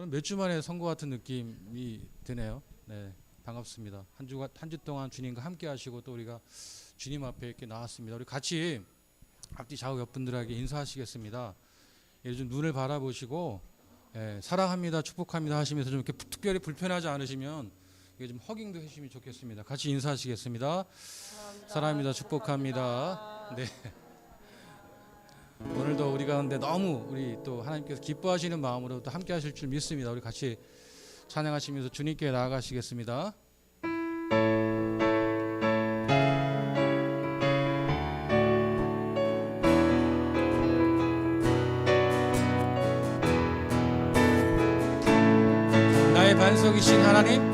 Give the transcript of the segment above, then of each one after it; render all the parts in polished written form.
몇 주 만에 선 것 같은 느낌이 드네요. 네, 반갑습니다. 한 주 동안 주님과 함께 하시고 또 우리가 주님 앞에 이렇게 나왔습니다. 우리 같이 앞뒤 좌우 옆 분들에게 인사하시겠습니다. 좀 눈을 바라보시고 사랑합니다, 축복합니다 하시면서 좀 이렇게 특별히 불편하지 않으시면 이게 좀 허깅도 해주시면 좋겠습니다. 같이 인사하시겠습니다. 사랑합니다, 축복합니다. 네. 오늘도 우리 가운데 너무 우리 또 하나님께서 기뻐하시는 마음으로 또 함께 하실 줄 믿습니다. 우리 같이 찬양하시면서 주님께 나아가시겠습니다. 나의 반석이신 하나님,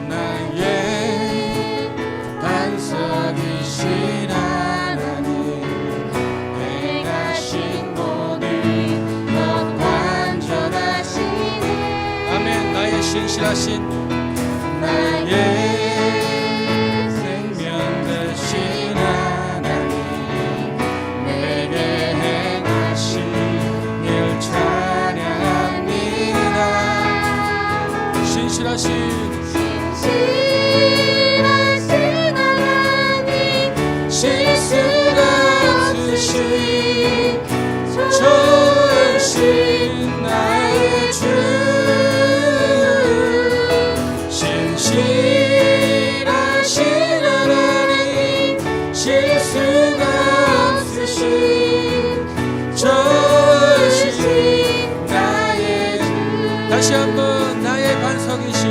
나의 반석이신 하나님, 행하신 모든 것 완전하시네. 아멘. 나의 신실하신, 나의 생명 되신 하나님, 내게 행하신 일 찬양합니다. 신실하신 하나님, 실수가 없으신 좋으신 나의 주, 신실하신 하나님, 실수가 없으신 좋으신 나의 주. 다시 한번 나의 반석이신,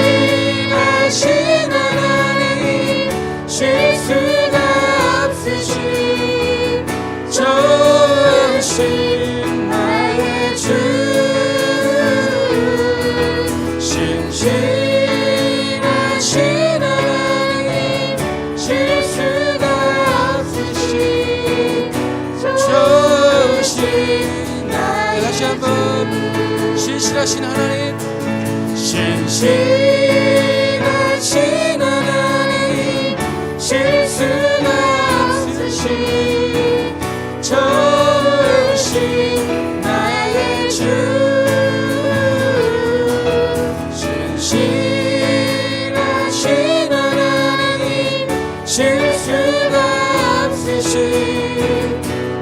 신실하신 하나님, 실수가 없으신 좋으신 나의 주, 신실하신 하나님, 실수가 없으신 좋으신 나의. 다시 한번 신실하신 하나님, 신실하신 하나님, 실수가 없으신 좋으신 나의 주, 신실하신 하나님, 실수가 없으신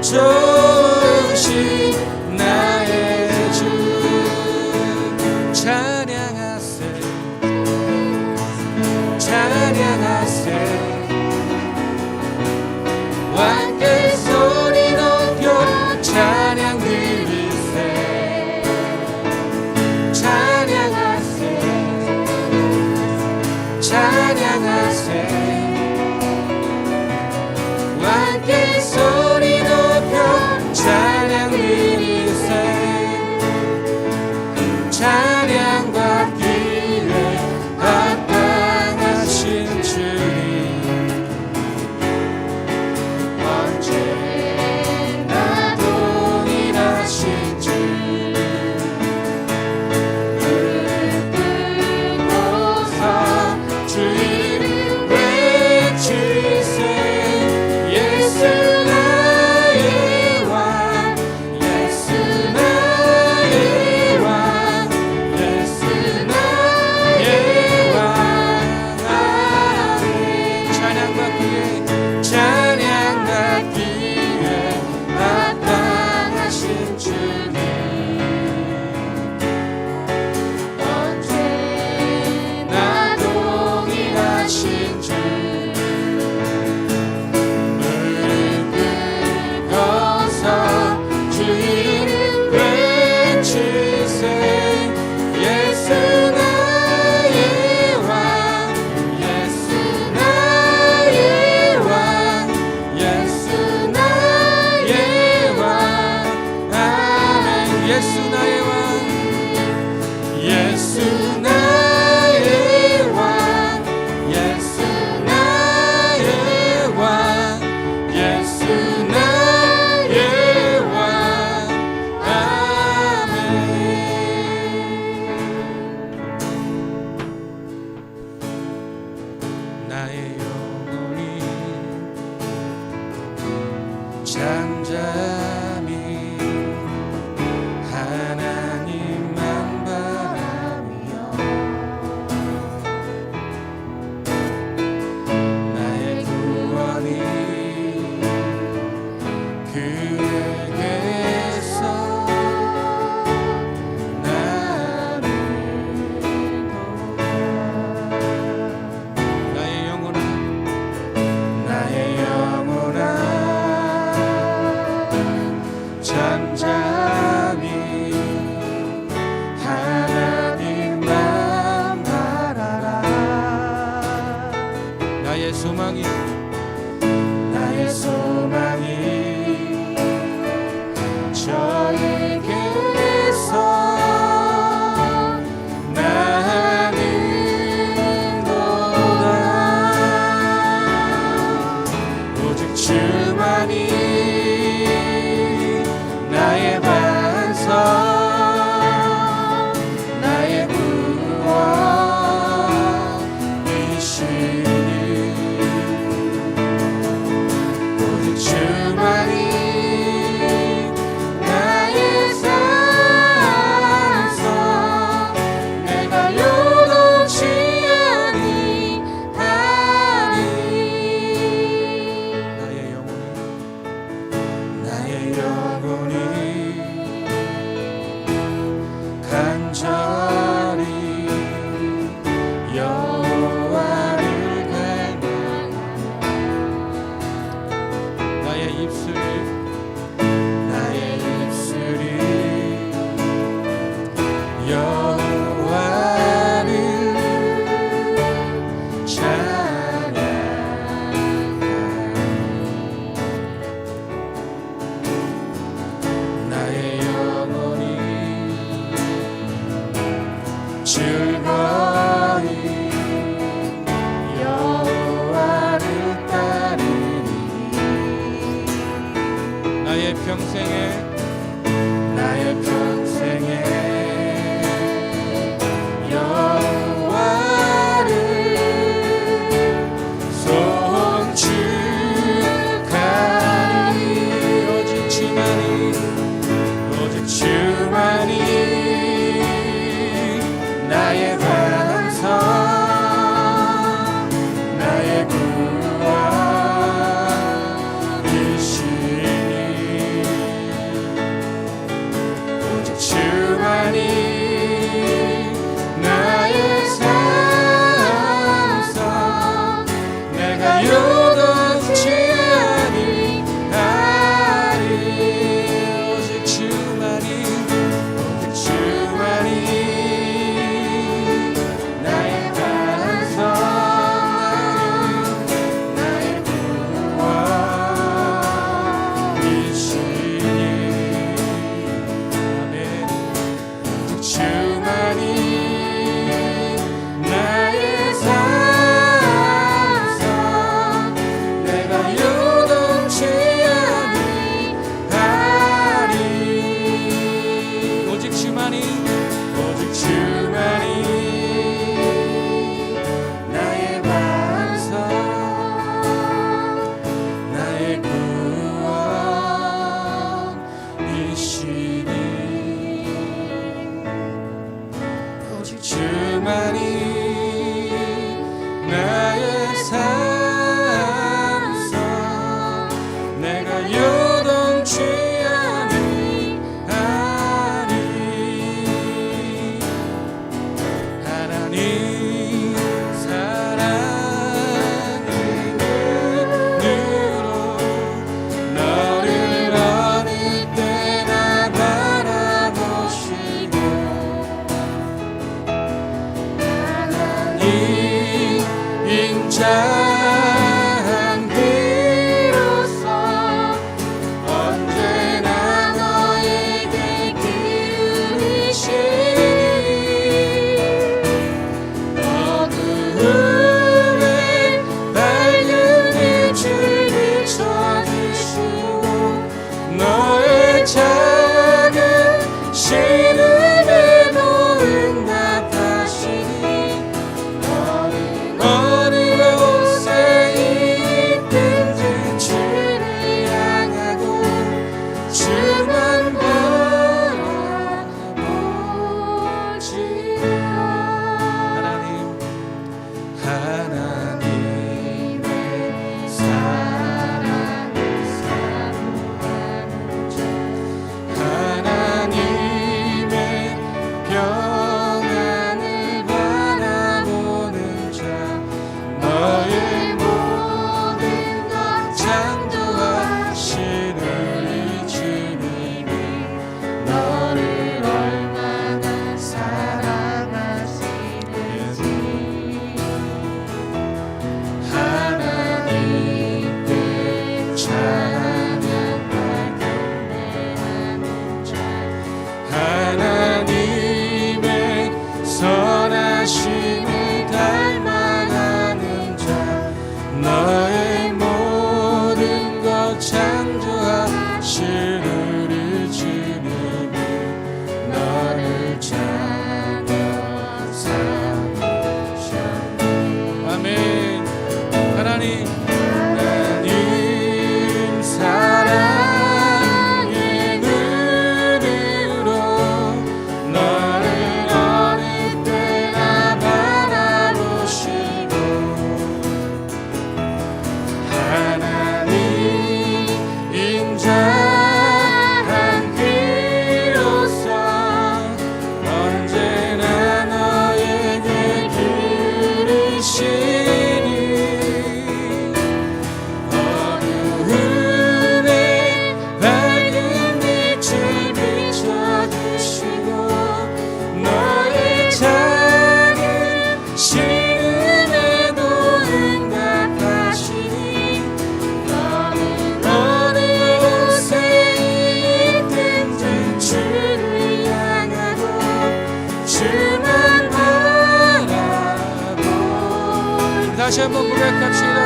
좋으신 나의 주. 찬양하세, 찬양하세, 함께 소리 높여 찬양 드리세. 찬양하세, 찬양하세, 함께 소리 높여 찬양 드리세. 찬양 받기에 합당하신 주님, 언제나 동일하신 주, 무릎 꿇고서 주 이름 외치세. 예수 나의 영혼이 잠잠히 하나님만 바라며 나의 구원이 그에게서 나를 나의 영혼아 잠잠히 하나님만 바라라. 나의 소망이 저에게서 나는도다. 오직 주만이 나의 반석 나의 구원이시니 오직 주만이 나의 산성 내가 요동치 아니하리. 나의 영혼이 간절히 여호와를 갈망하며 나의 입술이 여호와를 찬양하니 나의 영혼이 즐거이 여호와를 따르니 나의 평생에 여호와를 송축하리. 오직 주만이 나의 반석 나의 구원이시니 오직 주만이 나의 산성 내가 요동치 아니하리. 오직 주만이 나의 반석 나의 구원이시니 아멘. 오직 주만이 나의 산성 내가 요동치 아니하리. 오직 주만이 나의 반석 나의 구원이시니 오직 주만이 나의 산성 내가 요동치 아니하리. 하나님 사랑의 눈으로 너를 어느 때나 바라보시고 하나님 인자한 비로소 언제나 너에게 기울이시니 어두움에 밝은 빛을 비춰주시고 너의 작은 신음에도 응답하시니 너는 어느 곳에 하나님 사랑의 눈으로 너를 어느 때나 바라보시고 하나님 인자한 그로서 언제나 너에게 기르시니 어두움에 밝은 빛을 비춰주시고 너의 작은 시름에도 응답하시니 너는 어느 곳에 있든지 주를 향하고 주만 바라보. 다시 한번 고백합시다.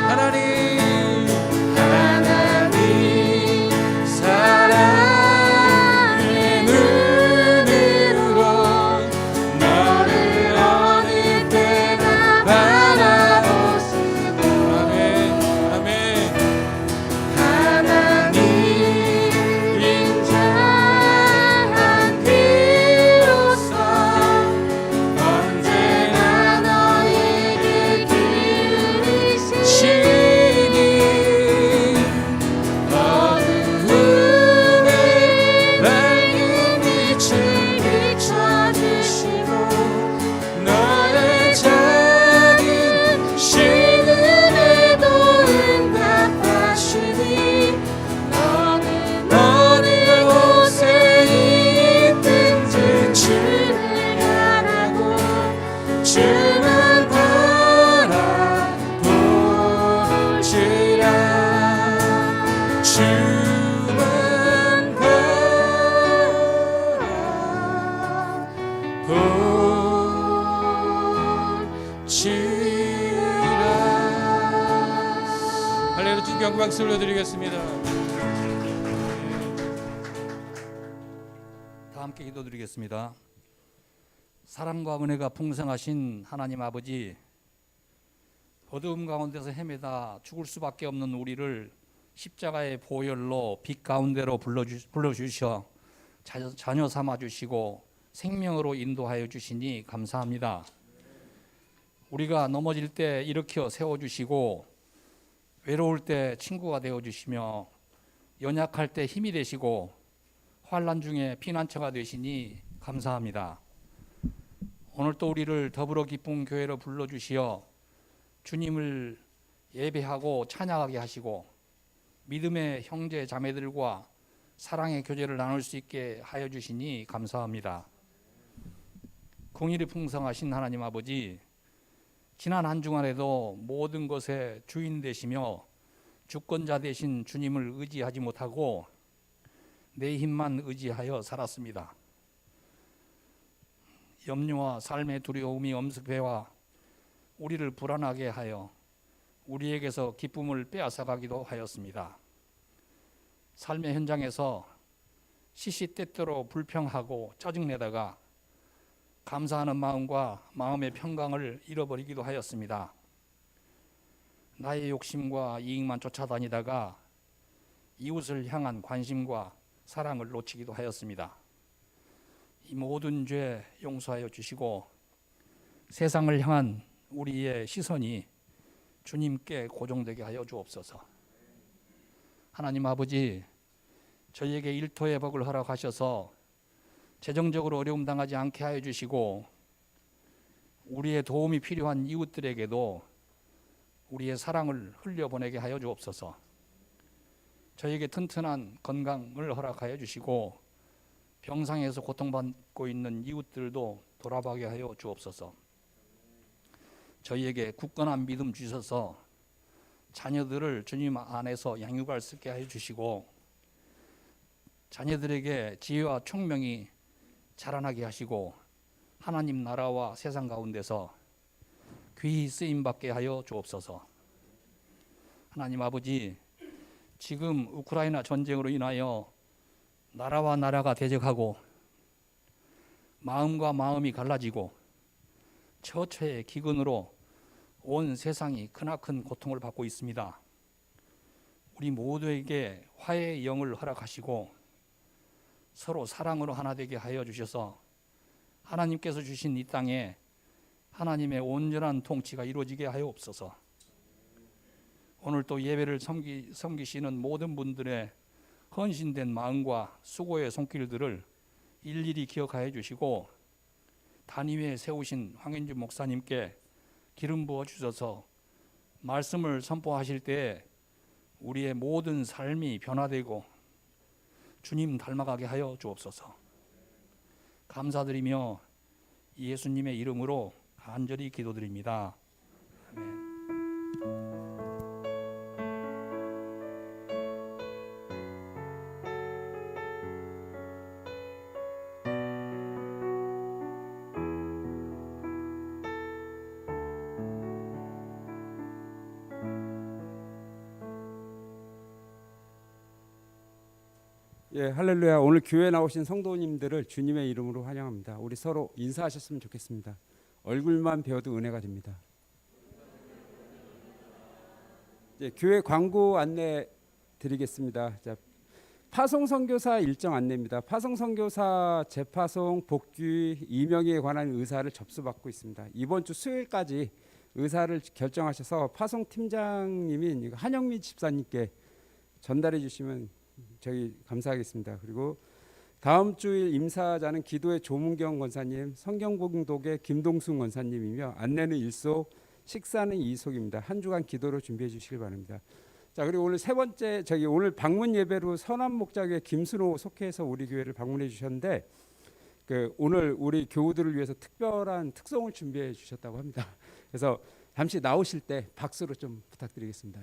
하나님 사랑의 눈으로 너를 어느 때나 바라보시고 아멘 하나님 인자한 그로서 언제나 너에게 기르시니 어두움에 밝은 빛을 비춰주시고 너의 작은 시름에도 응답하시니 너는 어느 곳에 있든지 주를 향하고 주만 바라보시라. 주만 바라보시라. 할렐루야. 주님께 영광 박수 올려드리겠습니다. 다 함께 기도드리겠습니다. 사랑과 은혜가 풍성하신 하나님 아버지, 어두움 가운데서 헤매다 죽을 수밖에 없는 우리를 십자가의 보혈로 빛 가운데로 불러주셔 자녀 삼아주시고 생명으로 인도하여 주시니 감사합니다. 우리가 넘어질 때 일으켜 세워주시고 외로울 때 친구가 되어주시며 연약할 때 힘이 되시고 환난 중에 피난처가 되시니 감사합니다. 오늘 또 우리를 더불어 기쁨 교회로 불러주시어 주님을 예배하고 찬양하게 하시고 믿음의 형제 자매들과 사랑의 교제를 나눌 수 있게 하여 주시니 감사합니다. 공의를 풍성하신 하나님 아버지, 지난 한 주간에도 모든 것의 주인 되시며 주권자 되신 주님을 의지하지 못하고 내 힘만 의지하여 살았습니다. 염려와 삶의 두려움이 엄습해와 우리를 불안하게 하여 우리에게서 기쁨을 빼앗아가기도 하였습니다. 삶의 현장에서 시시때때로 불평하고 짜증내다가 감사하는 마음과 마음의 평강을 잃어버리기도 하였습니다. 나의 욕심과 이익만 쫓아다니다가 이웃을 향한 관심과 사랑을 놓치기도 하였습니다. 이 모든 죄 용서하여 주시고 세상을 향한 우리의 시선이 주님께 고정되게 하여 주옵소서. 하나님 아버지, 저희에게 일토의 복을 허락하셔서 재정적으로 어려움 당하지 않게 하여 주시고 우리의 도움이 필요한 이웃들에게도 우리의 사랑을 흘려보내게 하여 주옵소서. 저희에게 튼튼한 건강을 허락하여 주시고 병상에서 고통받고 있는 이웃들도 돌아보게 하여 주옵소서. 저희에게 굳건한 믿음 주셔서 자녀들을 주님 안에서 양육할 수 있게 하여 주시고 자녀들에게 지혜와 총명이 자라나게 하시고 하나님 나라와 세상 가운데서 귀히 쓰임받게 하여 주옵소서. 하나님 아버지, 지금 우크라이나 전쟁으로 인하여 나라와 나라가 대적하고 마음과 마음이 갈라지고 처처의 기근으로 온 세상이 크나큰 고통을 받고 있습니다. 우리 모두에게 화해의 영을 허락하시고 서로 사랑으로 하나 되게 하여 주셔서 하나님께서 주신 이 땅에 하나님의 온전한 통치가 이루어지게 하여옵소서. 오늘 또 예배를 섬기시는 모든 분들의 헌신된 마음과 수고의 손길들을 일일이 기억하여 주시고 단임에 세우신 황현주 목사님께 기름 부어 주셔서 말씀을 선포하실 때 우리의 모든 삶이 변화되고 주님 닮아가게 하여 주옵소서. 감사드리며 예수님의 이름으로 간절히 기도드립니다. 아멘. 예, 할렐루야. 오늘 교회 나오신 성도님들을 주님의 이름으로 환영합니다. 우리 서로 인사하셨으면 좋겠습니다. 얼굴만 배워도 은혜가 됩니다. 교회 광고 안내 드리겠습니다. 자, 파송 선교사 일정 안내입니다. 파송 선교사 재파송, 복귀, 임명에 관한 의사를 접수받고 있습니다. 이번 주 수요일까지 의사를 결정하셔서 파송 팀장님인 한영미 집사님께 전달해 주시면 저희 감사하겠습니다. 그리고 다음 주일 임사자는 기도의 조문경 권사님, 성경공독의 김동순 권사님이며 안내는 1속, 식사는 2속입니다. 한 주간 기도로 준비해 주시길 바랍니다. 자, 그리고 오늘 세 번째 오늘 방문 예배로 선한 목자교회 김순호 속해서 우리 교회를 방문해 주셨는데 오늘 우리 교우들을 위해서 특별한 특송을 준비해 주셨다고 합니다. 그래서 잠시 나오실 때 박수로 좀 부탁드리겠습니다.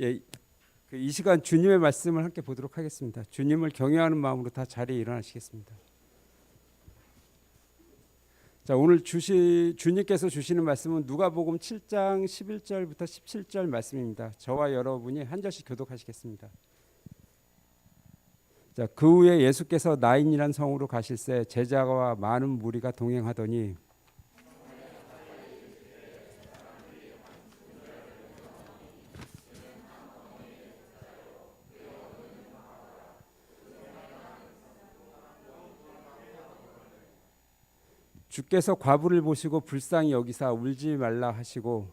예, 이 시간 주님의 말씀을 함께 보도록 하겠습니다. 주님을 경외하는 마음으로 다 자리에 일어나시겠습니다. 자, 오늘 주님께서 주시는 말씀은 누가복음 7장 11절부터 17절 말씀입니다. 저와 여러분이 한 절씩 교독하시겠습니다. 자, 그 후에 예수께서 나인이란 성으로 가실새 제자와 많은 무리가 동행하더니 주께서 과부를 보시고 불쌍히 여기사 울지 말라 하시고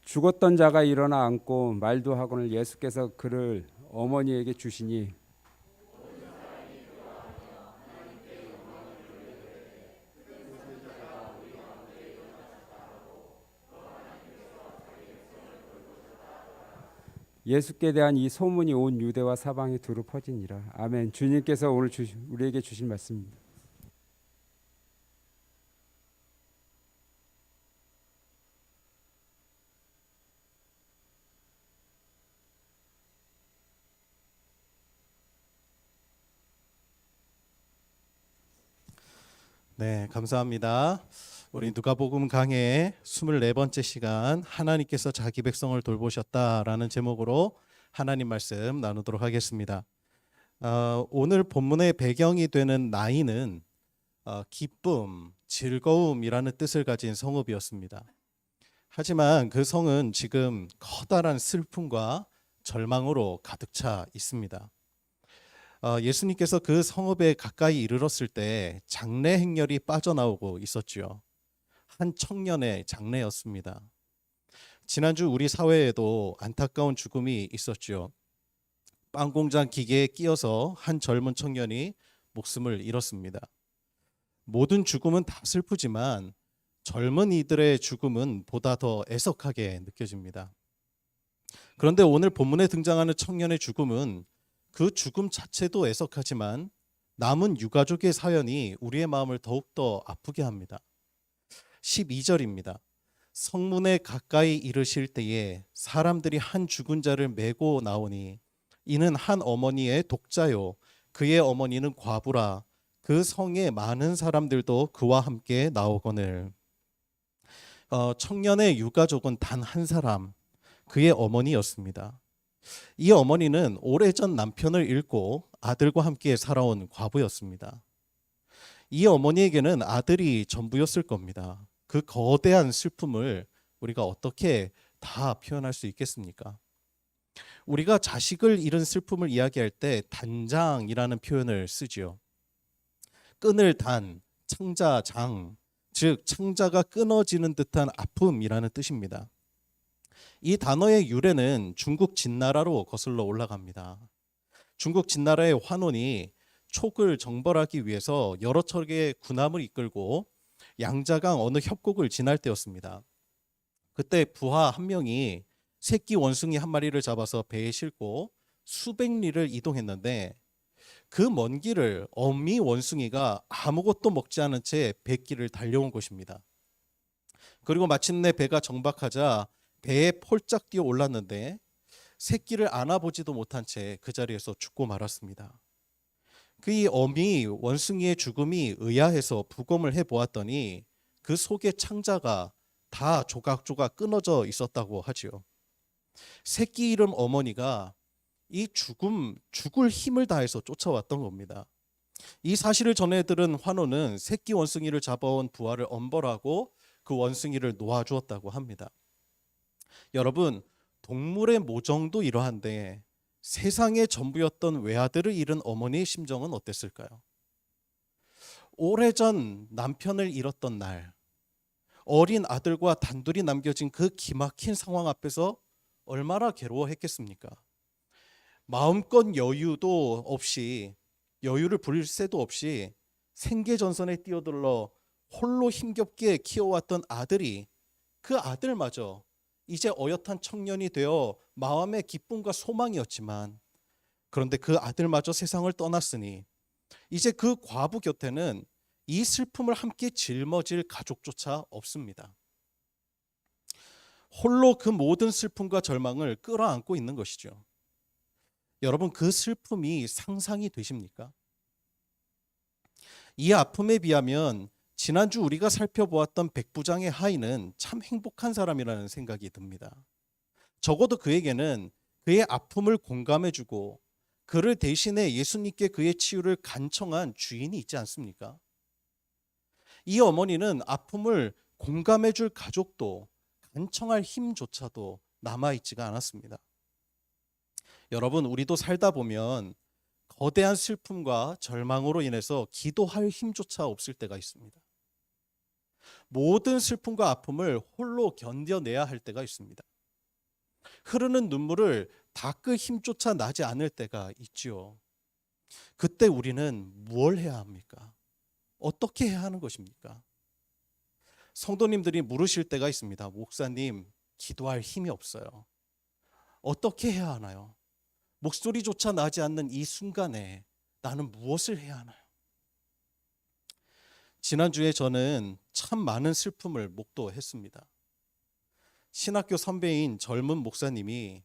죽었던 자가 일어나 앉고 말도 하거늘 예수께서 그를 어머니에게 주시니 예수께 대한 이 소문이 온 유대와 사방에 두루 퍼지니라. 아멘. 주님께서 오늘 우리에게 주신 말씀입니다. 네, 감사합니다. 우리 누가복음 강해 24번째 시간 하나님께서 자기 백성을 돌보셨다라는 제목으로 하나님 말씀 나누도록 하겠습니다. 오늘 본문의 배경이 되는 나인은 기쁨, 즐거움이라는 뜻을 가진 성읍이었습니다. 하지만 그 성은 지금 커다란 슬픔과 절망으로 가득 차 있습니다. 예수님께서 그 성읍에 가까이 이르렀을 때 장례 행렬이 빠져나오고 있었지요. 한 청년의 장례였습니다. 지난주 우리 사회에도 안타까운 죽음이 있었지요. 빵 공장 기계에 끼어서 한 젊은 청년이 목숨을 잃었습니다. 모든 죽음은 다 슬프지만 젊은이들의 죽음은 보다 더 애석하게 느껴집니다. 그런데 오늘 본문에 등장하는 청년의 죽음은 그 죽음 자체도 애석하지만 남은 유가족의 사연이 우리의 마음을 더욱더 아프게 합니다. 12절입니다. 성문에 가까이 이르실 때에 사람들이 한 죽은 자를 메고 나오니 이는 한 어머니의 독자요 그의 어머니는 과부라 그 성에 많은 사람들도 그와 함께 나오거늘. 청년의 유가족은 단 한 사람, 그의 어머니였습니다. 이 어머니는 오래전 남편을 잃고 아들과 함께 살아온 과부였습니다. 이 어머니에게는 아들이 전부였을 겁니다. 그 거대한 슬픔을 우리가 어떻게 다 표현할 수 있겠습니까? 우리가 자식을 잃은 슬픔을 이야기할 때 단장이라는 표현을 쓰지요. 끈을 단, 창자, 장, 즉 창자가 끊어지는 듯한 아픔이라는 뜻입니다. 이 단어의 유래는 중국 진나라로 거슬러 올라갑니다. 중국 진나라의 환원이 촉을 정벌하기 위해서 여러 척의 군함을 이끌고 양자강 어느 협곡을 지날 때였습니다. 그때 부하 한 명이 새끼 원숭이 한 마리를 잡아서 배에 싣고 수백 리를 이동했는데 그 먼 길을 어미 원숭이가 아무것도 먹지 않은 채 뱃길을 달려온 것입니다. 그리고 마침내 배가 정박하자 배에 폴짝 뛰어 올랐는데 새끼를 안아보지도 못한 채 그 자리에서 죽고 말았습니다. 그 어미 원숭이의 죽음이 의아해서 부검을 해보았더니 그 속의 창자가 다 조각조각 끊어져 있었다고 하지요. 새끼 이름 어머니가 이 죽을 힘을 다해서 쫓아왔던 겁니다. 이 사실을 전해 들은 환호는 새끼 원숭이를 잡아온 부하를 엄벌하고 그 원숭이를 놓아주었다고 합니다. 여러분, 동물의 모정도 이러한데 세상의 전부였던 외아들을 잃은 어머니의 심정은 어땠을까요? 오래전 남편을 잃었던 날, 어린 아들과 단둘이 남겨진 그 기막힌 상황 앞에서 얼마나 괴로워했겠습니까? 마음껏 여유를 부릴 새도 없이 생계전선에 뛰어들러 홀로 힘겹게 키워왔던 아들이 그 아들마저 이제 어엿한 청년이 되어 마음의 기쁨과 소망이었지만 그런데 그 아들마저 세상을 떠났으니 이제 그 과부 곁에는 이 슬픔을 함께 짊어질 가족조차 없습니다. 홀로 그 모든 슬픔과 절망을 끌어안고 있는 것이죠. 여러분, 그 슬픔이 상상이 되십니까? 이 아픔에 비하면 지난주 우리가 살펴보았던 백부장의 하인은 참 행복한 사람이라는 생각이 듭니다. 적어도 그에게는 그의 아픔을 공감해주고 그를 대신해 예수님께 그의 치유를 간청한 주인이 있지 않습니까? 이 어머니는 아픔을 공감해줄 가족도 간청할 힘조차도 남아있지가 않았습니다. 여러분, 우리도 살다 보면 거대한 슬픔과 절망으로 인해서 기도할 힘조차 없을 때가 있습니다. 모든 슬픔과 아픔을 홀로 견뎌내야 할 때가 있습니다. 흐르는 눈물을 닦을 힘조차 나지 않을 때가 있지요. 그때 우리는 무엇을 해야 합니까? 어떻게 해야 하는 것입니까? 성도님들이 물으실 때가 있습니다. 목사님, 기도할 힘이 없어요. 어떻게 해야 하나요? 목소리조차 나지 않는 이 순간에 나는 무엇을 해야 하나요? 지난주에 저는 참 많은 슬픔을 목도했습니다. 신학교 선배인 젊은 목사님이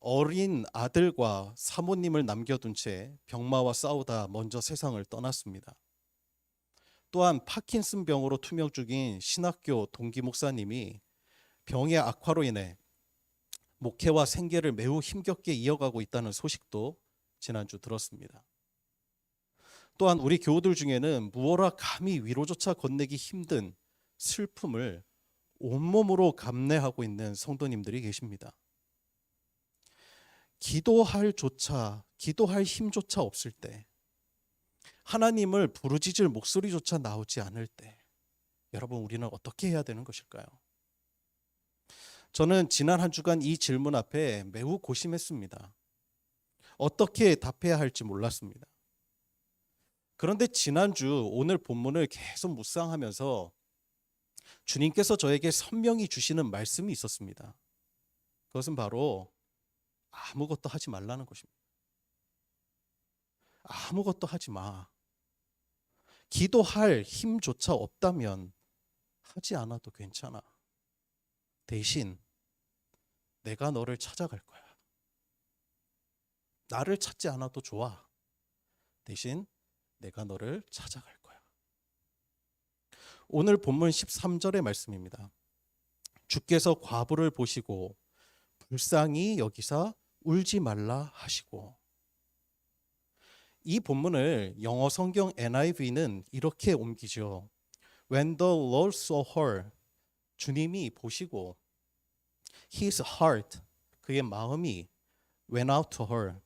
어린 아들과 사모님을 남겨둔 채 병마와 싸우다 먼저 세상을 떠났습니다. 또한 파킨슨 병으로 투병 중인 신학교 동기 목사님이 병의 악화로 인해 목회와 생계를 매우 힘겹게 이어가고 있다는 소식도 지난주 들었습니다. 또한 우리 교우들 중에는 무어라 감히 위로조차 건네기 힘든 슬픔을 온몸으로 감내하고 있는 성도님들이 계십니다. 기도할 힘조차 없을 때, 하나님을 부르짖을 목소리조차 나오지 않을 때, 여러분, 우리는 어떻게 해야 되는 것일까요? 저는 지난 한 주간 이 질문 앞에 매우 고심했습니다. 어떻게 답해야 할지 몰랐습니다. 그런데 지난주 오늘 본문을 계속 묵상하면서 주님께서 저에게 선명히 주시는 말씀이 있었습니다. 그것은 바로 아무것도 하지 말라는 것입니다. 아무것도 하지 마. 기도할 힘조차 없다면 하지 않아도 괜찮아. 대신 내가 너를 찾아갈 거야. 나를 찾지 않아도 좋아. 대신 내가 너를 찾아갈 거야. 오늘 본문 13절의 말씀입니다. 주께서 과부를 보시고 불쌍히 여기사 울지 말라 하시고. 이 본문을 영어 성경 NIV는 이렇게 옮기죠. When the Lord saw her, 주님이 보시고 His heart, 그의 마음이 went out to her,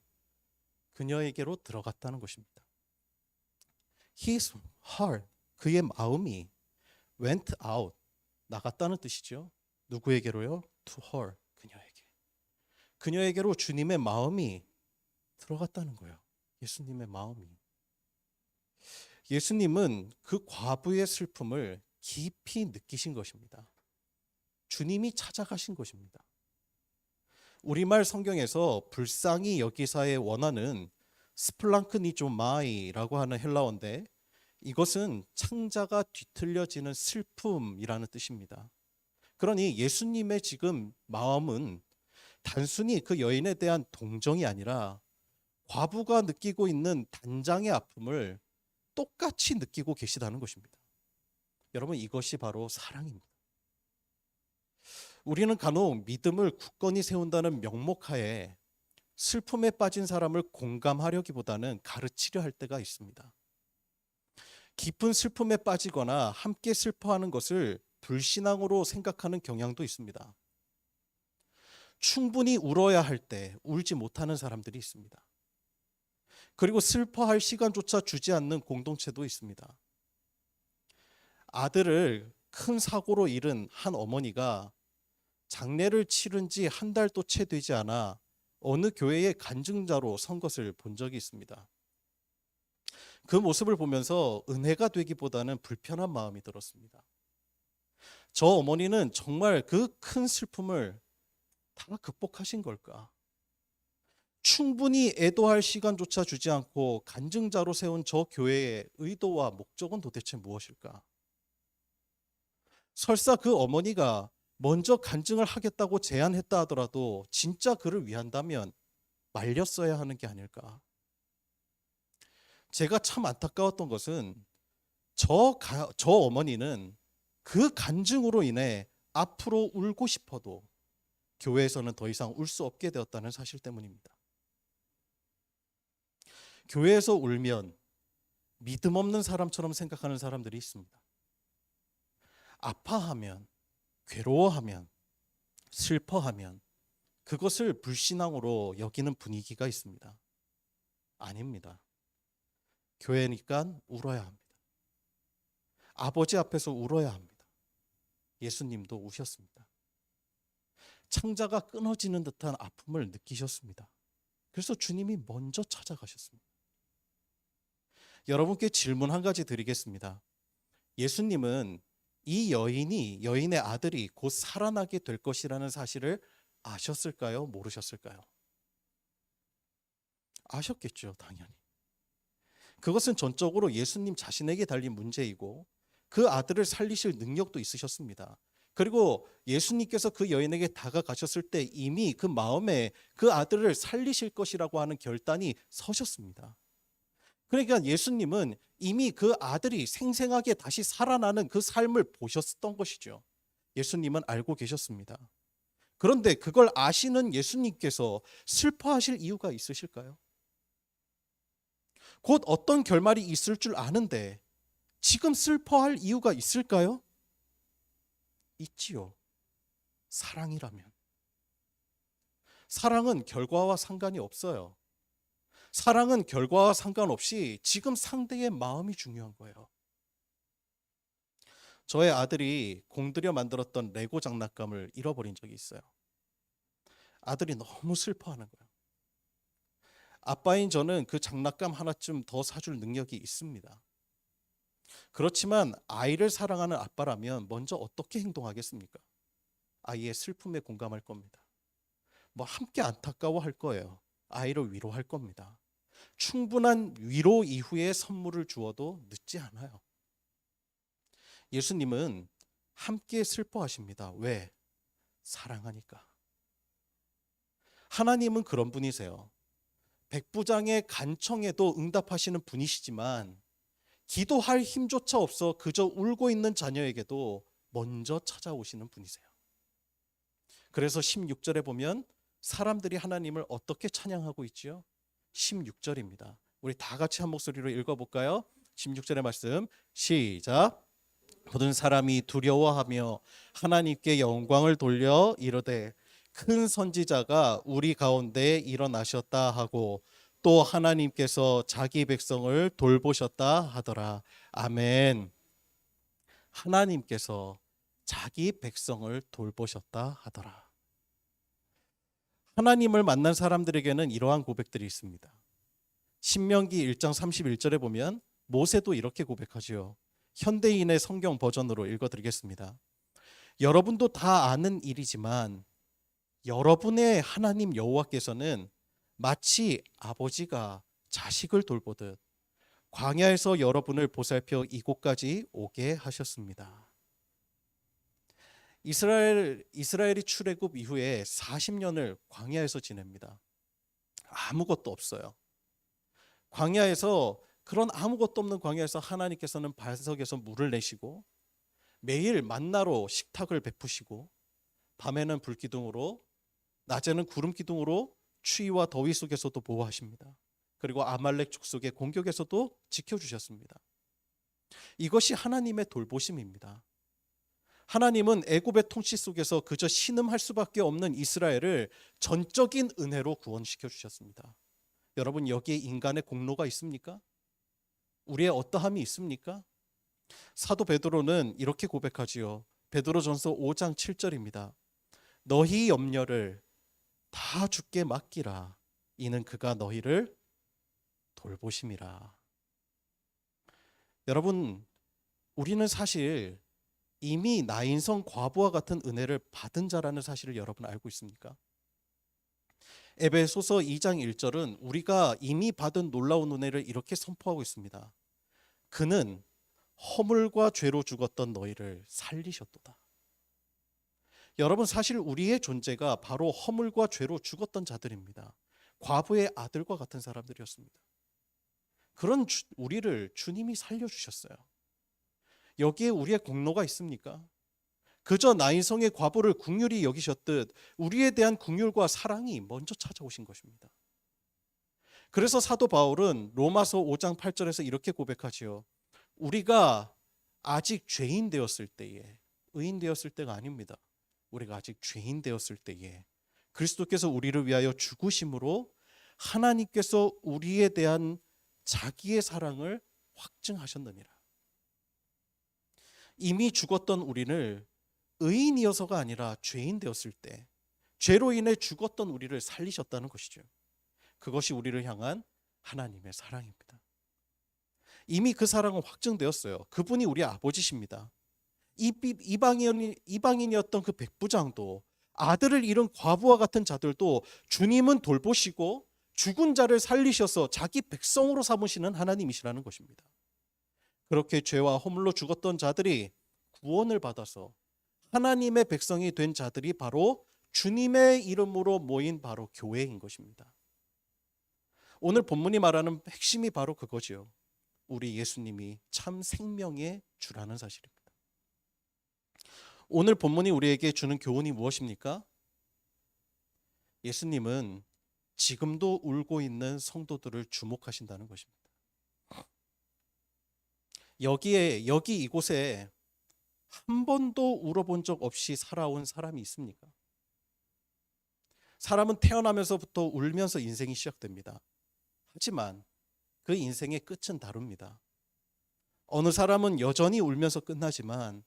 그녀에게로 들어갔다는 것입니다. His heart, 그의 마음이 went out, 나갔다는 뜻이죠. 누구에게로요? To her, 그녀에게. 그녀에게로 주님의 마음이 들어갔다는 거예요. 예수님의 마음이. 예수님은 그 과부의 슬픔을 깊이 느끼신 것입니다. 주님이 찾아가신 것입니다. 우리말 성경에서 불쌍히 여기사의 원어는 스플랑크니조마이라고 하는 헬라어인데 이것은 창자가 뒤틀려지는 슬픔이라는 뜻입니다. 그러니 예수님의 지금 마음은 단순히 그 여인에 대한 동정이 아니라 과부가 느끼고 있는 단장의 아픔을 똑같이 느끼고 계시다는 것입니다. 여러분, 이것이 바로 사랑입니다. 우리는 간혹 믿음을 굳건히 세운다는 명목하에 슬픔에 빠진 사람을 공감하려기보다는 가르치려 할 때가 있습니다. 깊은 슬픔에 빠지거나 함께 슬퍼하는 것을 불신앙으로 생각하는 경향도 있습니다. 충분히 울어야 할 때 울지 못하는 사람들이 있습니다. 그리고 슬퍼할 시간조차 주지 않는 공동체도 있습니다. 아들을 큰 사고로 잃은 한 어머니가 장례를 치른 지 한 달도 채 되지 않아 어느 교회의 간증자로 선 것을 본 적이 있습니다. 그 모습을 보면서 은혜가 되기보다는 불편한 마음이 들었습니다. 저 어머니는 정말 그 큰 슬픔을 다 극복하신 걸까? 충분히 애도할 시간조차 주지 않고 간증자로 세운 저 교회의 의도와 목적은 도대체 무엇일까? 설사 그 어머니가 먼저 간증을 하겠다고 제안했다 하더라도 진짜 그를 위한다면 말렸어야 하는 게 아닐까? 제가 참 안타까웠던 것은 저 어머니는 그 간증으로 인해 앞으로 울고 싶어도 교회에서는 더 이상 울 수 없게 되었다는 사실 때문입니다. 교회에서 울면 믿음 없는 사람처럼 생각하는 사람들이 있습니다. 아파하면, 괴로워하면, 슬퍼하면 그것을 불신앙으로 여기는 분위기가 있습니다. 아닙니다. 교회니까 울어야 합니다. 아버지 앞에서 울어야 합니다. 예수님도 우셨습니다. 창자가 끊어지는 듯한 아픔을 느끼셨습니다. 그래서 주님이 먼저 찾아가셨습니다. 여러분께 질문 한 가지 드리겠습니다. 예수님은 이 여인의 아들이 곧 살아나게 될 것이라는 사실을 아셨을까요? 모르셨을까요? 아셨겠죠, 당연히. 그것은 전적으로 예수님 자신에게 달린 문제이고 그 아들을 살리실 능력도 있으셨습니다. 그리고 예수님께서 그 여인에게 다가가셨을 때 이미 그 마음에 그 아들을 살리실 것이라고 하는 결단이 서셨습니다. 그러니까 예수님은 이미 그 아들이 생생하게 다시 살아나는 그 삶을 보셨던 것이죠. 예수님은 알고 계셨습니다. 그런데 그걸 아시는 예수님께서 슬퍼하실 이유가 있으실까요? 곧 어떤 결말이 있을 줄 아는데 지금 슬퍼할 이유가 있을까요? 있지요. 사랑이라면. 사랑은 결과와 상관이 없어요. 사랑은 결과와 상관없이 지금 상대의 마음이 중요한 거예요. 저의 아들이 공들여 만들었던 레고 장난감을 잃어버린 적이 있어요. 아들이 너무 슬퍼하는 거예요. 아빠인 저는 그 장난감 하나쯤 더 사줄 능력이 있습니다. 그렇지만 아이를 사랑하는 아빠라면 먼저 어떻게 행동하겠습니까? 아이의 슬픔에 공감할 겁니다. 함께 안타까워할 거예요. 아이를 위로할 겁니다. 충분한 위로 이후에 선물을 주어도 늦지 않아요. 예수님은 함께 슬퍼하십니다. 왜? 사랑하니까. 하나님은 그런 분이세요. 백부장의 간청에도 응답하시는 분이시지만 기도할 힘조차 없어 그저 울고 있는 자녀에게도 먼저 찾아오시는 분이세요. 그래서 16절에 보면 사람들이 하나님을 어떻게 찬양하고 있지요? 16절입니다. 우리 다 같이 한 목소리로 읽어볼까요? 16절의 말씀 시작. 모든 사람이 두려워하며 하나님께 영광을 돌려 이르되 큰 선지자가 우리 가운데 일어나셨다 하고 또 하나님께서 자기 백성을 돌보셨다 하더라. 아멘. 하나님께서 자기 백성을 돌보셨다 하더라. 하나님을 만난 사람들에게는 이러한 고백들이 있습니다. 신명기 1장 31절에 보면 모세도 이렇게 고백하지요. 현대인의 성경 버전으로 읽어드리겠습니다. 여러분도 다 아는 일이지만 여러분의 하나님 여호와께서는 마치 아버지가 자식을 돌보듯 광야에서 여러분을 보살펴 이곳까지 오게 하셨습니다. 이스라엘이 출애굽 이후에 40년을 광야에서 지냅니다. 아무것도 없어요. 광야에서 그런 아무것도 없는 광야에서 하나님께서는 반석에서 물을 내시고 매일 만나로 식탁을 베푸시고 밤에는 불기둥으로 낮에는 구름 기둥으로 추위와 더위 속에서도 보호하십니다. 그리고 아말렉 족속의 공격에서도 지켜주셨습니다. 이것이 하나님의 돌보심입니다. 하나님은 애굽의 통치 속에서 그저 신음할 수밖에 없는 이스라엘을 전적인 은혜로 구원시켜 주셨습니다. 여러분, 여기에 인간의 공로가 있습니까? 우리의 어떠함이 있습니까? 사도 베드로는 이렇게 고백하지요. 베드로전서 5장 7절입니다. 너희 염려를 다 주께 맡기라. 이는 그가 너희를 돌보심이라. 여러분, 우리는 사실 이미 나인성 과부와 같은 은혜를 받은 자라는 사실을 여러분 알고 있습니까? 에베소서 2장 1절은 우리가 이미 받은 놀라운 은혜를 이렇게 선포하고 있습니다. 그는 허물과 죄로 죽었던 너희를 살리셨도다. 여러분, 사실 우리의 존재가 바로 허물과 죄로 죽었던 자들입니다. 과부의 아들과 같은 사람들이었습니다. 그런 우리를 주님이 살려주셨어요. 여기에 우리의 공로가 있습니까? 그저 나인성의 과부를 긍휼히 여기셨듯 우리에 대한 긍휼과 사랑이 먼저 찾아오신 것입니다. 그래서 사도 바울은 로마서 5장 8절에서 이렇게 고백하지요. 우리가 아직 죄인 되었을 때에, 의인 되었을 때가 아닙니다. 우리가 아직 죄인 되었을 때에 그리스도께서 우리를 위하여 죽으심으로 하나님께서 우리에 대한 자기의 사랑을 확증하셨느니라. 이미 죽었던 우리를 의인이어서가 아니라 죄인 되었을 때 죄로 인해 죽었던 우리를 살리셨다는 것이죠. 그것이 우리를 향한 하나님의 사랑입니다. 이미 그 사랑은 확증되었어요. 그분이 우리 아버지십니다. 이방인이었던 그 백부장도, 아들을 잃은 과부와 같은 자들도 주님은 돌보시고 죽은 자를 살리셔서 자기 백성으로 삼으시는 하나님이시라는 것입니다. 그렇게 죄와 허물로 죽었던 자들이 구원을 받아서 하나님의 백성이 된 자들이 바로 주님의 이름으로 모인 바로 교회인 것입니다. 오늘 본문이 말하는 핵심이 바로 그거지요. 우리 예수님이 참 생명의 주라는 사실입니다. 오늘 본문이 우리에게 주는 교훈이 무엇입니까? 예수님은 지금도 울고 있는 성도들을 주목하신다는 것입니다. 여기 이곳에 한 번도 울어본 적 없이 살아온 사람이 있습니까? 사람은 태어나면서부터 울면서 인생이 시작됩니다. 하지만 그 인생의 끝은 다릅니다. 어느 사람은 여전히 울면서 끝나지만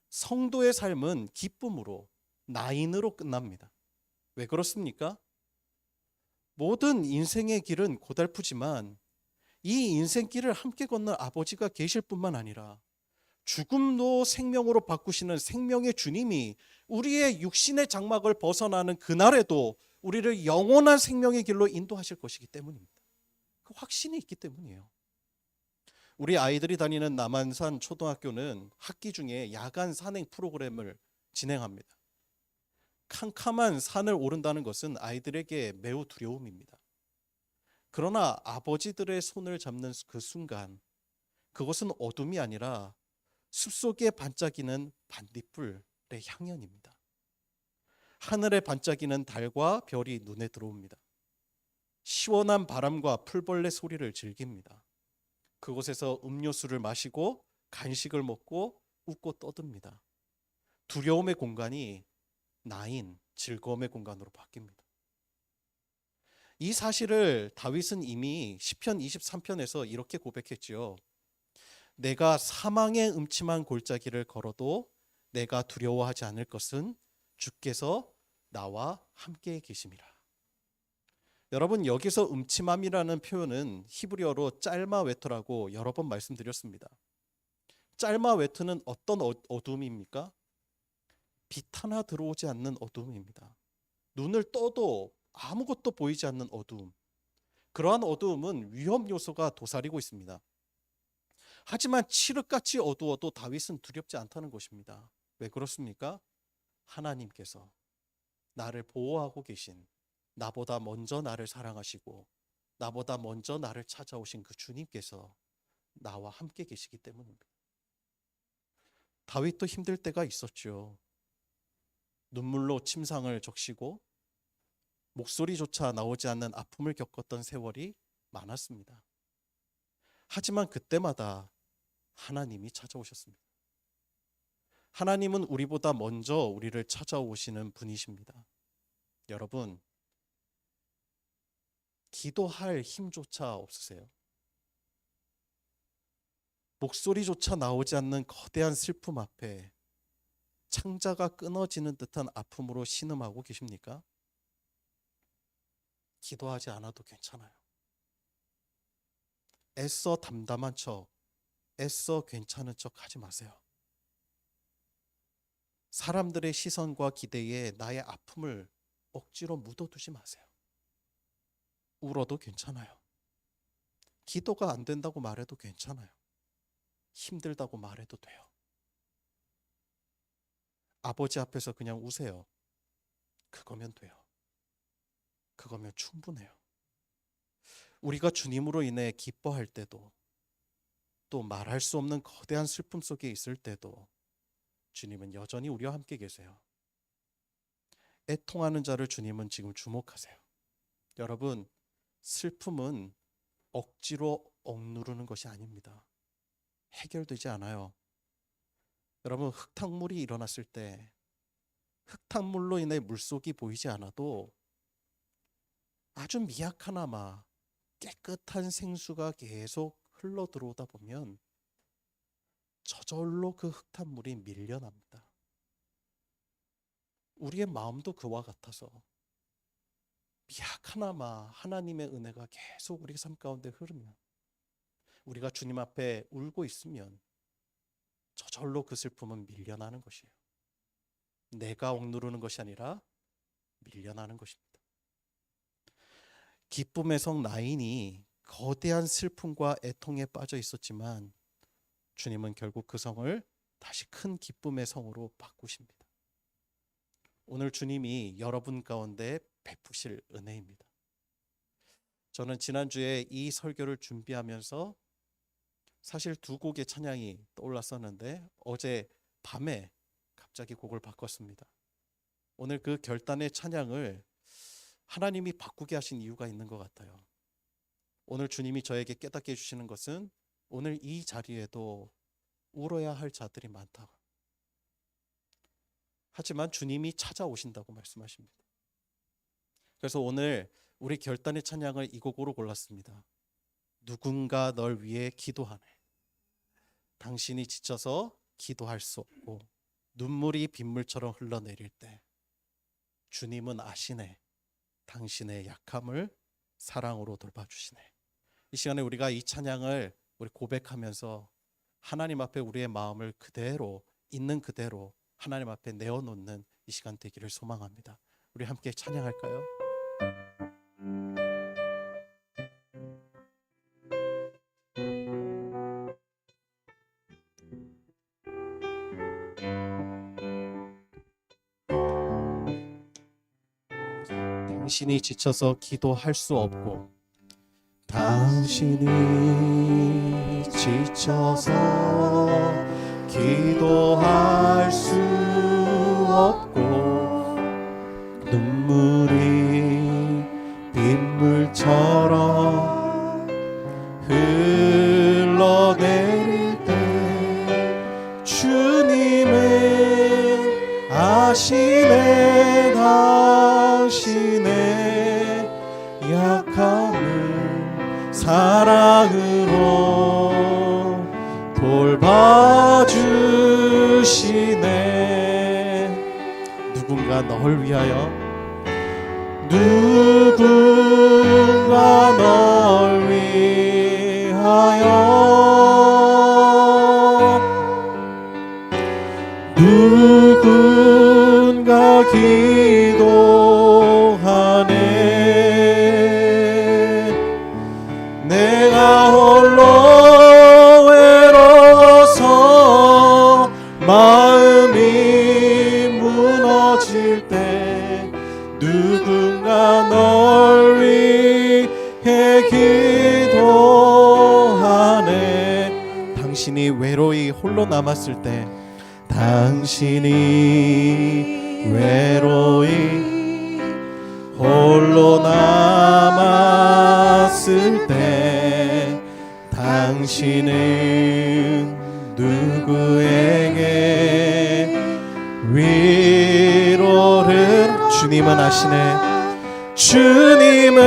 성도의 삶은 기쁨으로, 나인으로 끝납니다. 왜 그렇습니까? 모든 인생의 길은 고달프지만 이 인생길을 함께 걷는 아버지가 계실 뿐만 아니라 죽음도 생명으로 바꾸시는 생명의 주님이 우리의 육신의 장막을 벗어나는 그날에도 우리를 영원한 생명의 길로 인도하실 것이기 때문입니다. 그 확신이 있기 때문이에요. 우리 아이들이 다니는 남한산 초등학교는 학기 중에 야간 산행 프로그램을 진행합니다. 캄캄한 산을 오른다는 것은 아이들에게 매우 두려움입니다. 그러나 아버지들의 손을 잡는 그 순간, 그것은 어둠이 아니라 숲속에 반짝이는 반딧불의 향연입니다. 하늘에 반짝이는 달과 별이 눈에 들어옵니다. 시원한 바람과 풀벌레 소리를 즐깁니다. 그곳에서 음료수를 마시고 간식을 먹고 웃고 떠듭니다. 두려움의 공간이 나인, 즐거움의 공간으로 바뀝니다. 이 사실을 다윗은 이미 시편 23편에서 이렇게 고백했지요. 내가 사망의 음침한 골짜기를 걸어도 내가 두려워하지 않을 것은 주께서 나와 함께 계심이라. 여러분, 여기서 음침함이라는 표현은 히브리어로 짤마웨트라고 여러 번 말씀드렸습니다. 짤마웨트는 어떤 어둠입니까? 빛 하나 들어오지 않는 어둠입니다. 눈을 떠도 아무것도 보이지 않는 어두움. 그러한 어두움은 위험 요소가 도사리고 있습니다. 하지만 칠흑같이 어두워도 다윗은 두렵지 않다는 것입니다. 왜 그렇습니까? 하나님께서 나를 보호하고 계신, 나보다 먼저 나를 사랑하시고 나보다 먼저 나를 찾아오신 그 주님께서 나와 함께 계시기 때문입니다. 다윗도 힘들 때가 있었죠. 눈물로 침상을 적시고 목소리조차 나오지 않는 아픔을 겪었던 세월이 많았습니다. 하지만 그때마다 하나님이 찾아오셨습니다. 하나님은 우리보다 먼저 우리를 찾아오시는 분이십니다. 여러분, 기도할 힘조차 없으세요? 목소리조차 나오지 않는 거대한 슬픔 앞에 창자가 끊어지는 듯한 아픔으로 신음하고 계십니까? 기도하지 않아도 괜찮아요. 애써 담담한 척, 애써 괜찮은 척 하지 마세요. 사람들의 시선과 기대에 나의 아픔을 억지로 묻어두지 마세요. 울어도 괜찮아요. 기도가 안 된다고 말해도 괜찮아요. 힘들다고 말해도 돼요. 아버지 앞에서 그냥 우세요. 그거면 돼요. 그거면 충분해요. 우리가 주님으로 인해 기뻐할 때도, 또 말할 수 없는 거대한 슬픔 속에 있을 때도 주님은 여전히 우리와 함께 계세요. 애통하는 자를 주님은 지금 주목하세요. 여러분, 슬픔은 억지로 억누르는 것이 아닙니다. 해결되지 않아요. 여러분, 흙탕물이 일어났을 때 흙탕물로 인해 물속이 보이지 않아도 아주 미약하나마 깨끗한 생수가 계속 흘러 들어오다 보면 저절로 그 흙탕물이 밀려납니다. 우리의 마음도 그와 같아서 미약하나마 하나님의 은혜가 계속 우리 삶 가운데 흐르면, 우리가 주님 앞에 울고 있으면 저절로 그 슬픔은 밀려나는 것이에요. 내가 억누르는 것이 아니라 밀려나는 것입니다. 기쁨의 성 나인이 거대한 슬픔과 애통에 빠져 있었지만 주님은 결국 그 성을 다시 큰 기쁨의 성으로 바꾸십니다. 오늘 주님이 여러분 가운데 베푸실 은혜입니다. 저는 지난주에 이 설교를 준비하면서 사실 두 곡의 찬양이 떠올랐었는데 어제 밤에 갑자기 곡을 바꿨습니다. 오늘 그 결단의 찬양을 하나님이 바꾸게 하신 이유가 있는 것 같아요. 오늘 주님이 저에게 깨닫게 해주시는 것은 오늘 이 자리에도 울어야 할 자들이 많다. 하지만 주님이 찾아오신다고 말씀하십니다. 그래서 오늘 우리 결단의 찬양을 이 곡으로 골랐습니다. 누군가 널 위해 기도하네. 당신이 지쳐서 기도할 수 없고 눈물이 빗물처럼 흘러내릴 때 주님은 아시네. 당신의 약함을 사랑으로 돌봐주시네. 이 시간에 우리가 이 찬양을 우리 고백하면서 하나님 앞에 우리의 마음을 그대로 있는 그대로 하나님 앞에 내어놓는 이 시간 되기를 소망합니다. 우리 함께 찬양할까요? 당신이 지쳐서 기도할 수 없고 당신이 지쳐서 기도할 수 없고 눈물이 빗물처럼 흘러내릴 때 주님은 아시네. 당신의 약함을 사랑으로 돌봐주시네. 누군가 널 위하여, 누군가 널 위하여, 누군가 기도하네. 내가 홀로 외로워서 마음이 무너질 때 누군가 널 위해 기도하네. 당신이 외로이 홀로 남았을 때, 당신이 외로이 홀로 남았을 때 당신은 누구에게 위로를 주님은 아시네. 주님은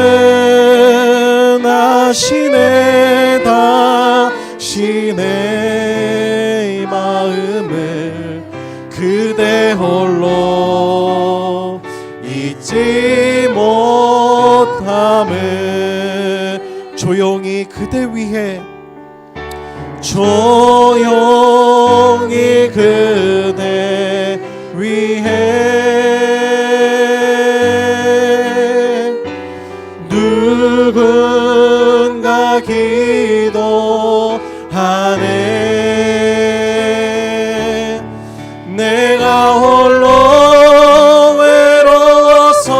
아시네. 당신의 마음을 그대 홀로 잊지 못함을 조용히 그대 위해, 조용히 그대 위해 누군가 누군가 기도하네. 내가 홀로 외로워서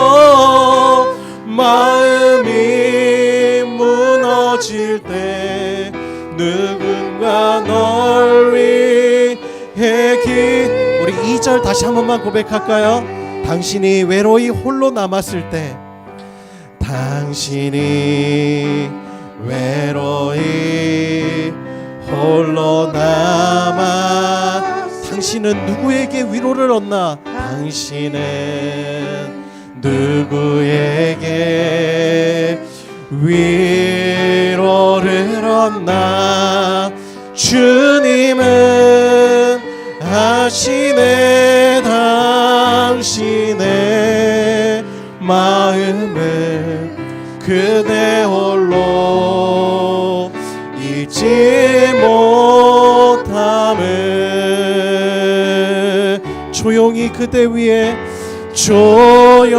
마음이 무너질 때 누군가 널 위해 우리 2절 다시 한 번만 고백할까요? 당신이 외로이 홀로 남았을 때, 당신이 외로이 홀로 남아 당신은 누구에게 위로를 얻나? 당신은 누구에게 위로를 얻나? 주님은 아시네 당신의 마음을 그대 홀로 잊지 못함을. 조용히 그대 위에, 조용히